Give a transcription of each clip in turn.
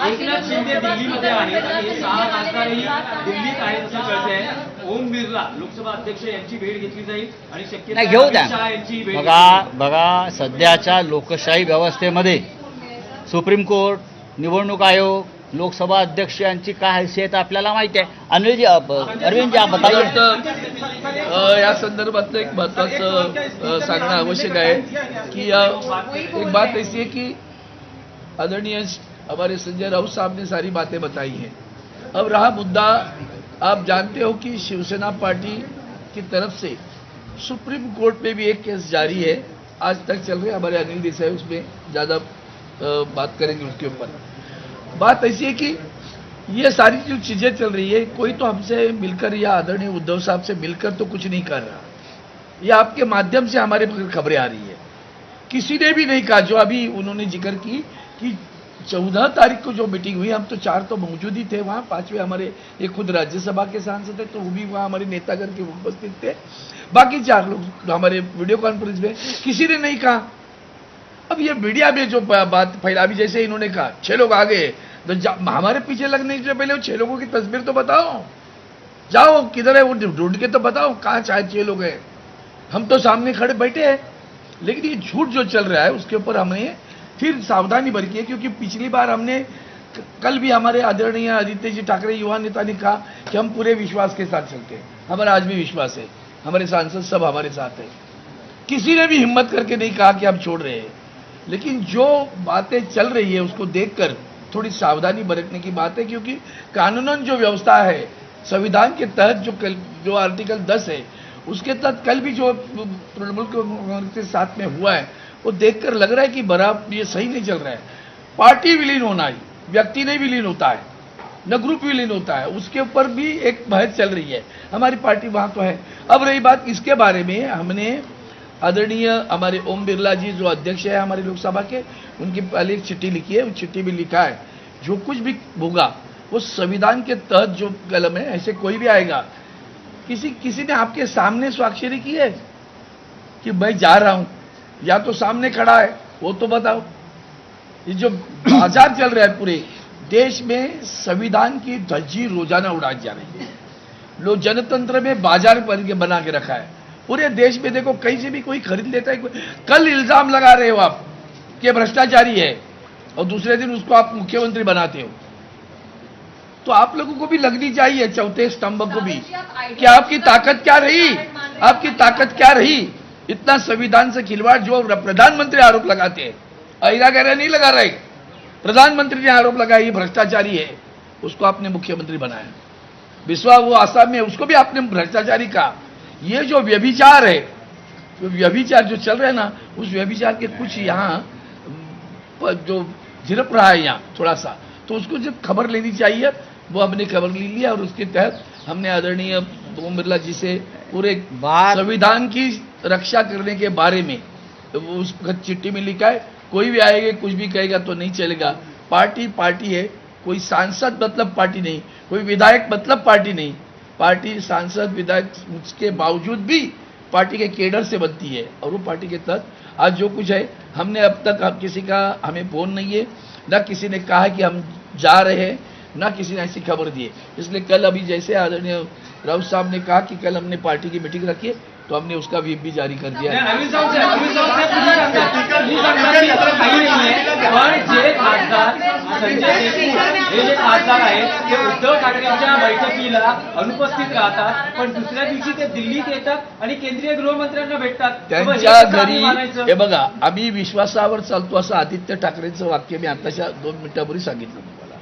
एकनाथ शिंदे दिल्लीमध्ये आहेत आणि 6 खासदारही दिल्लीत आहेत असं कळतंय. ओम बिर्ला लोकसभा अध्यक्ष यांची भेट घेतली जाईल आणि शक्यता घेऊ द्या. शहा यांची भेट. बघा सध्याच्या लोकशाही व्यवस्थेमध्ये सुप्रीम कोर्ट, निवडणूक आयोग, लोकसभा अध्यक्ष यांची काय हैसियत आपल्याला माहिती आहे. अरविंदजी आप बताइए. या संदर्भात एक महत्त्वाचं सांगणं आवश्यक आहे की एक बात ऐसी है कि आदरणीय हमारे संजय राउत साहब ने सारी बातें बताई हैं. अब रहा मुद्दा, आप जानते हो कि शिवसेना पार्टी की तरफ से सुप्रीम कोर्ट में भी एक केस जारी है, आज तक चल रहे. हमारे अनिल देसाई उसमें ज़्यादा बात करेंगे उसके ऊपर. बात ऐसी है कि ये सारी जो चीज़ें चल रही है, कोई तो हमसे मिलकर या आदरणीय उद्धव साहब से मिलकर तो कुछ नहीं कर रहा. ये आपके माध्यम से हमारे पास खबरें आ रही है. किसी ने भी नहीं कहा, जो अभी उन्होंने जिक्र की कि 14 तारीख को जो मीटिंग हुई, हम तो 4 तो मौजूद ही थे वहाँ, 5वें हमारे एक खुद राज्यसभा के सांसद थे तो वो भी वहाँ हमारे नेता करके उपस्थित थे. बाकी 4 लोग हमारे वीडियो कॉन्फ्रेंस में, किसी ने नहीं कहा. अब ये मीडिया में जो बात फैला, अभी जैसे इन्होंने कहा 6 लोग आ गए, तो हमारे पीछे लगने से पहले वो 6 लोगों की तस्वीर तो बताओ, जाओ किधर है वो ढूंढ के तो बताओ कहाँ 6 लोग हैं. हम तो सामने खड़े बैठे हैं. लेकिन ये झूठ जो चल रहा है उसके ऊपर हमने फिर सावधानी बरती है, क्योंकि पिछली बार हमने, कल भी हमारे आदरणीय आदित्य जी ठाकरे युवा नेता ने कहा कि हम पूरे विश्वास के साथ चलते हैं. हमारा आज भी विश्वास है, हमारे सांसद सब हमारे साथ है. किसी ने भी हिम्मत करके नहीं कहा कि हम छोड़ रहे हैं. लेकिन जो बातें चल रही है उसको देखकर थोड़ी सावधानी बरतने की बात है, क्योंकि कानूनन जो व्यवस्था है, संविधान के तहत जो आर्टिकल 10 है, उसके तहत कल भी जो तृणमूल कांग्रेस के साथ में हुआ है, वो देखकर लग रहा है कि बराबर ये सही नहीं चल रहा है. पार्टी विलीन होना ही, व्यक्ति नहीं विलीन होता है, न ग्रुप विलीन होता है, उसके ऊपर भी एक बहस चल रही है. हमारी पार्टी वहाँ तो है. अब रही बात इसके बारे में, हमने आदरणीय हमारे ओम बिरला जी जो अध्यक्ष है हमारी लोकसभा के, उनकी पहले एक चिट्ठी लिखी है. उस चिट्ठी में लिखा है जो कुछ भी होगा वो संविधान के तहत जो कलम है, ऐसे कोई भी आएगा. किसी ने आपके सामने स्वाक्षरी की है कि मैं जा रहा हूं, या तो सामने खड़ा है वो तो बताओ. ये जो बाजार चल रहा है पूरे देश में, संविधान की धज्जी रोजाना उड़ाई जा रही है. लोग जनतंत्र में बाजार बना के रखा है पूरे देश में. देखो कहीं से भी कोई खरीद लेता है. कल इल्जाम लगा रहे हो आप कि भ्रष्टाचारी है और दूसरे दिन उसको आप मुख्यमंत्री बनाते हो. तो आप लोगों को भी लगनी चाहिए, चौथे स्तंभ को भी, कि आपकी ताकत क्या रही, आपकी ताकत क्या रही. इतना संविधान से खिलवाड़ जो प्रधानमंत्री आरोप लगाते हैं, अहिरा गहरा नहीं लगा रहे, प्रधानमंत्री ने आरोप लगाया ये भ्रष्टाचारी है, उसको आपने मुख्यमंत्री बनाया. बिस्वा वो आसाम में, उसको भी आपने भ्रष्टाचारी कहा. ये जो व्यभिचार है, जो व्यभिचार जो चल रहा है ना, उस व्यभिचार के कुछ यहाँ जो झिरप रहा है यहाँ थोड़ा सा, तो उसको जब खबर लेनी चाहिए, वो हमने खबर ले लिया. और उसके तहत हमने आदरणीय ओम बिरला जी से पूरे संविधान की रक्षा करने के बारे में उस चिट्ठी में लिखा है. कोई भी आएगा कुछ भी कहेगा तो नहीं चलेगा. पार्टी पार्टी है, कोई सांसद मतलब पार्टी नहीं, कोई विधायक मतलब पार्टी नहीं. पार्टी सांसद विधायक उसके बावजूद भी पार्टी के केडर से बनती है, और वो पार्टी के तहत आज जो कुछ है, हमने अब तक किसी का हमें फोन नहीं है, ना किसी ने कहा कि हम जा रहे हैं, ना किसी ने ऐसी खबर दी है. इसलिए कल अभी जैसे आदरणीय राउत साहब ने कहा कि कल हमने पार्टी की मीटिंग रखी है, तो हमने उसका व्हिप भी जारी कर दिया है. खासदार आहेत ते उद्धव ठाकरेंच्या बैठकीला अनुपस्थित राहतात, पण दुसऱ्या दिवशी ते दिल्लीत येतात आणि केंद्रीय गृहमंत्र्यांना भेटतात. त्यांच्या घरी हे बघा, आम्ही विश्वासावर चालतो असं आदित्य ठाकरेंचं वाक्य मी आताच्या 2 मिनिटांपूर्वी सांगितलं तुम्हाला.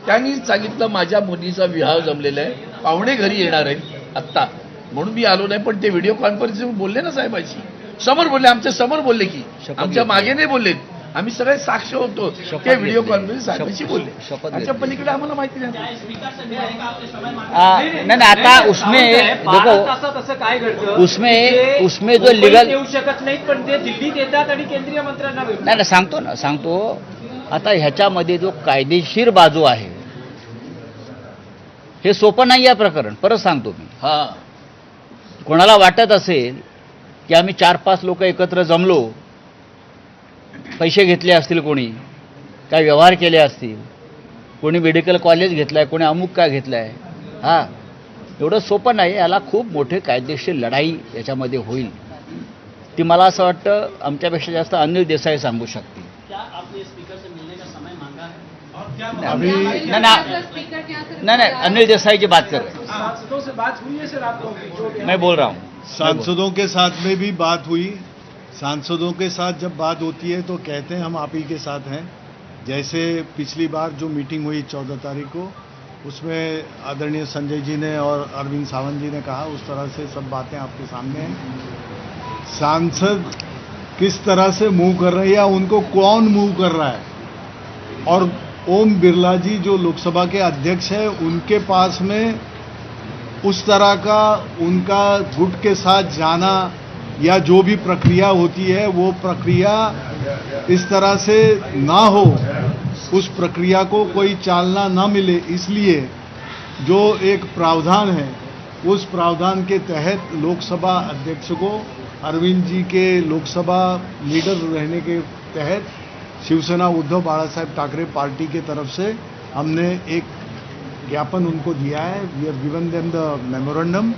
त्यांनी सांगितलं माझ्या मुलीचा विवाह जमलेला आहे, पाहुणे घरी येणार आहेत आत्ता, म्हणून मी आलो नाही. पण ते व्हिडिओ कॉन्फरन्सिंग बोलले ना साहेबांशी, समोर बोलले, आमच्या समोर बोलले, की आमच्या मागे नाही बोललेत. आम्ही सगळे साक्ष होतो, ते व्हिडिओ कॉन्फरन्स साहेबांशी बोलले. त्याच्या पलीकडे आम्हाला माहिती नाही. नहीं आता उसमें देखो, तसं काय घडतं, उसमें जो लीगल येऊ शकत नाहीत, पण ते दिल्लीत येतात आणि केंद्रीय मंत्र्यांना भेटतात. नाही सांगतो आता ह्याच्यामध्ये जो कायदेशीर बाजू आहे, हे सोपं नाही आहे प्रकरण. परत सांगतो मी, कोणाला वाटत असेल की आम्ही 4-5 लोक एकत्र जमलो, पैसे घेतले असतील कोणी, काय व्यवहार केले असतील, कोणी मेडिकल कॉलेज घेतलं आहे, कोणी अमुक काय घेतलं आहे. हां, एवढं सोपं नाही. याला खूप मोठे कायदेशीर लढाई याच्यामध्ये होईल. ती मला असं वाटतं आमच्यापेक्षा जास्त अनिल देसाई सांगू शकतील. नहीं, अनिल देसाई की बात कर रहे हैं. सांसदों से बात हुई है सर आप लोगों की? जो मैं बोल रहा हूँ. सांसदों के साथ में भी बात हुई. सांसदों के साथ जब बात होती है तो कहते हैं हम आप ही के साथ हैं. जैसे पिछली बार जो मीटिंग हुई 14 तारीख को, उसमें आदरणीय संजय जी ने और अरविंद सावंत जी ने कहा, उस तरह से सब बातें आपके सामने हैं. सांसद किस तरह से मूव कर रहे हैं या उनको कौन मूव कर रहा है, और ओम बिरला जी जो लोकसभा के अध्यक्ष हैं उनके पास में उस तरह का उनका गुट के साथ जाना या जो भी प्रक्रिया होती है वो प्रक्रिया इस तरह से ना हो, उस प्रक्रिया को कोई चालना ना मिले, इसलिए जो एक प्रावधान है उस प्रावधान के तहत लोकसभा अध्यक्ष को अरविंद जी के लोकसभा लीडर रहने के तहत शिवसेना उद्धव बाला साहेब ठाकरे पार्टी के तरफ से हमने एक ज्ञापन उनको दिया है. We have given them the memorandum.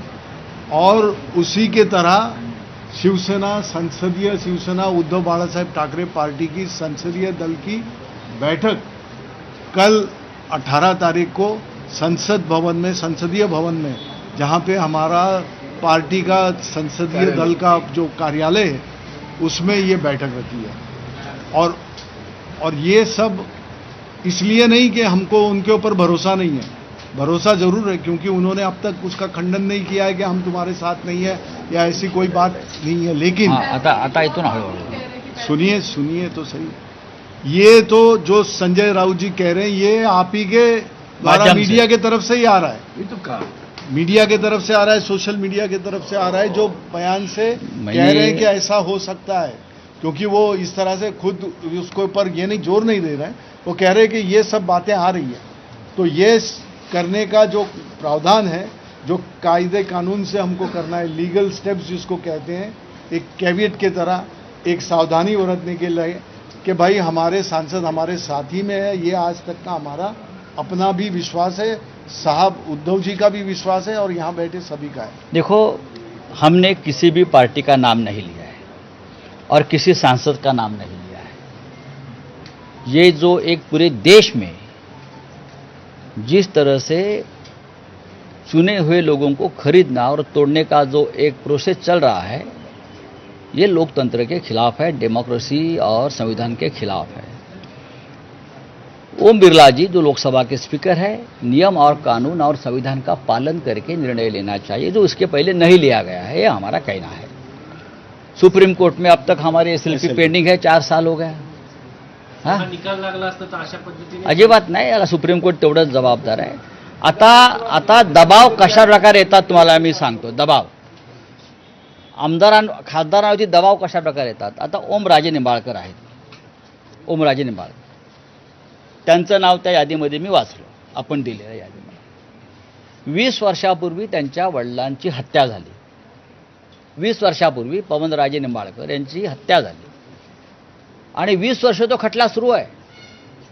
और उसी के तरह शिवसेना उद्धव बाला साहेब ठाकरे पार्टी की संसदीय दल की बैठक कल 18 तारीख को संसदीय भवन में जहां पे हमारा पार्टी का संसदीय दल का जो कार्यालय है उसमें ये बैठक रखी है. और ये सब इसलिए नहीं कि हमको उनके ऊपर भरोसा नहीं है, भरोसा जरूर है, क्योंकि उन्होंने अब तक उसका खंडन नहीं किया है कि हम तुम्हारे साथ नहीं है या ऐसी कोई बात नहीं है. लेकिन आता येतो ना हळूहळू. सुनिए तो सही. ये तो जो संजय राउत जी कह रहे हैं ये आप ही के द्वारा माध्यम से. मीडिया के तरफ से ही आ रहा है. ये तो कहा मीडिया के तरफ से आ रहा है, सोशल मीडिया की तरफ से आ रहा है, जो बयान से कह रहे हैं कि ऐसा हो सकता है, क्योंकि वो इस तरह से खुद उसके ऊपर ये नहीं जोर नहीं दे रहे हैं. वो कह रहे हैं कि ये सब बातें आ रही है. तो ये करने का जो प्रावधान है, जो कायदे कानून से हमको करना है, लीगल स्टेप्स जिसको कहते हैं, एक कैविएट के तरह एक सावधानी बरतने के लिए कि भाई हमारे सांसद हमारे साथी में है, ये आज तक का हमारा अपना भी विश्वास है, साहब उद्धव जी का भी विश्वास है और यहाँ बैठे सभी का है. देखो, हमने किसी भी पार्टी का नाम नहीं लिया है और किसी सांसद का नाम नहीं लिया है. ये जो एक पूरे देश में जिस तरह से चुने हुए लोगों को खरीदना और तोड़ने का जो एक प्रोसेस चल रहा है, ये लोकतंत्र के खिलाफ है, डेमोक्रेसी और संविधान के खिलाफ है. ओम बिरला जी जो लोकसभा के स्पीकर है, नियम और कानून और संविधान का पालन करके निर्णय लेना चाहिए, जो इसके पहले नहीं लिया गया है, ये हमारा कहना है. सुप्रीम कोर्ट में अब तक हमारे एसएलपी पेंडिंग है, 4 साल हो गया. हाँ, निकाल लागला असता तर अशा पद्धतीने अजिबात नाही. याला सुप्रीम कोर्ट तेवढंच जबाबदार आहे. आता दबाव कशा प्रकारे येतात तुम्हाला मी सांगतो. दबाव खासदारांवरती दबाव कशा प्रकारे येतात. आता ओमराजे निंबाळकर आहेत. ओमराजे निंबाळकर त्यांचं नाव त्या यादीमध्ये मी वाचलं, आपण दिलेल्या यादीमध्ये. 20 वर्षापूर्वी त्यांच्या वडिलांची हत्या झाली. 20 वर्षापूर्वी पवनराजे निंबाळकर यांची हत्या झाली आणि 20 वर्ष तो खटला सुरू आहे.